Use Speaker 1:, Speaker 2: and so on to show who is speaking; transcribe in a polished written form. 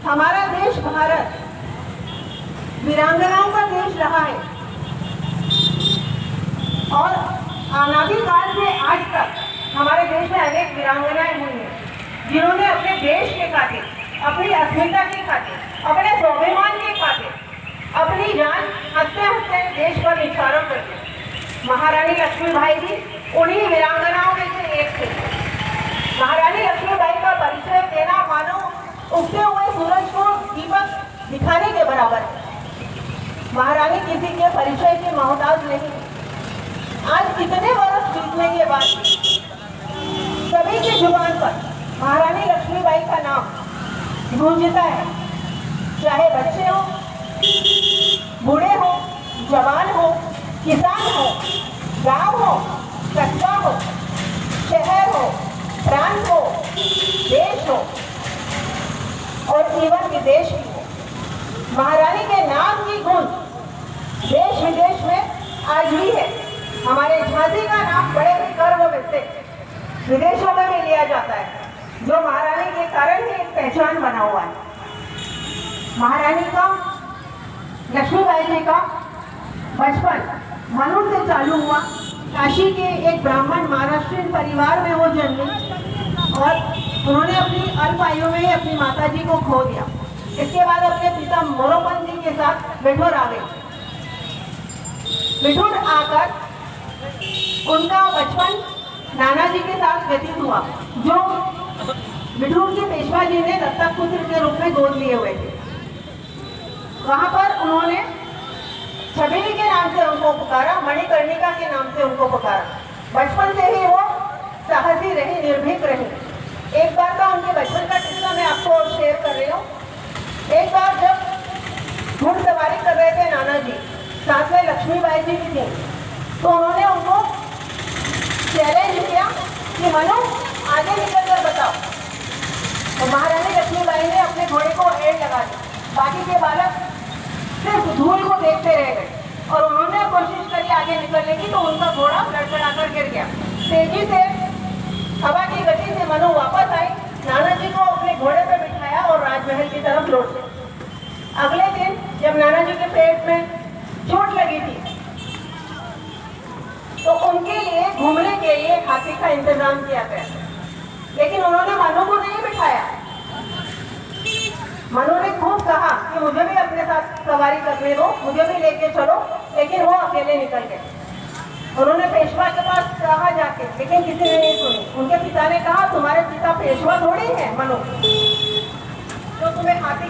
Speaker 1: हमारा देश भारत वीरांगनाओं का देश रहा है और अनादि काल से आज तक हमारे देश में अनेक वीरांगनाएं हुई हैं, जिन्होंने अपने देश के खातिर, अपनी अस्मिता के खातिर, अपने स्वाभिमान के खातिर अपनी जान हंसते हंसते देश पर निछावर कर दी। महारानी लक्ष्मीबाई जी उन्हीं वीरांगनाओं में से एक थे। महारानी लक्ष्मीबाई का परिचय देना मानो उगते हुए सूरज को दीपक दिखाने के बराबर है। महारानी किसी के परिचय की मोहताज नहीं। आज इतने वर्ष बीतने के बाद सभी की जुबान पर महारानी लक्ष्मीबाई का नाम गूंजता है, चाहे बच्चे हो, बूढ़े हो, जवान हो, किसान हो, गांव हो, कस्बा हो, शहर हो, प्रांत हो, देश हो और जीवन विदेश भी हो। महारानी के नाम की गूंज देश विदेश में आज भी है। हमारे झांसी का नाम बड़े ही गर्व से विदेशों में भी लिया जाता है, जो महारानी के कारण ही एक पहचान बना हुआ है। महारानी का, लक्ष्मीबाई जी का बचपन मनूर से चालू हुआ। काशी के एक ब्राह्मण महाराष्ट्रीयन परिवार में वो जन्मी और उन्होंने अपनी अल्प आयु में ही अपनी माता जी को खो दिया। इसके बाद अपने पिता मोरोपंत जी के साथ बिठूर आ गए। बिठूर आकर उनका बचपन नाना जी के साथ व्यतीत हुआ, जो बिठूर के पेशवा जी ने दत्तक पुत्र के रूप में गोद लिए हुए थे। वहां पर उन्होंने छबीली के नाम से उनको पुकारा, मणिकर्णिका के नाम से उनको पुकारा। बचपन से ही वो साहसी रही, निर्भीक रही। एक बार का उनके बचपन का किस्सा मैं आपको शेयर कर रही हूँ। एक बार जब घुड़सवारी कर रहे थे नाना जी, साथ में लक्ष्मीबाई जी भी थी, तो उन्होंने उनको चैलेंज किया कि मनु आगे निकल कर बताओ। तो महारानी लक्ष्मीबाई ने अपने घोड़े को एड़ लगा दी। बाकी के बालक सिर्फ धूल को देखते रह गए और उन्होंने कोशिश करी आगे निकलने की, तो उनका घोड़ा लड़खड़ाकर गिर गया। तेजी से हवा की गति से मनु वापस आई, नाना जी को अपने घोड़े पर बिठाया और राजमहल की तरफ लौट गए। अगले दिन जब नाना जी के पेट में चोट लगी थी, तो उनके लिए घूमने के लिए हाथी का इंतजाम किया गया, लेकिन उन्होंने मनु को नहीं बिठाया। मनु ने खूब कहा कि मुझे भी अपने साथ सवारी करने दो, मुझे भी लेके चलो, लेकिन वो अकेले निकल गए। उन्होंने पेशवा के पास कहा जाके, लेकिन किसी ने नहीं सुनी। उनके पिता ने कहा, तुम्हारे पिता पेशवा थोड़ी है मनु, तो तुम्हें हाथी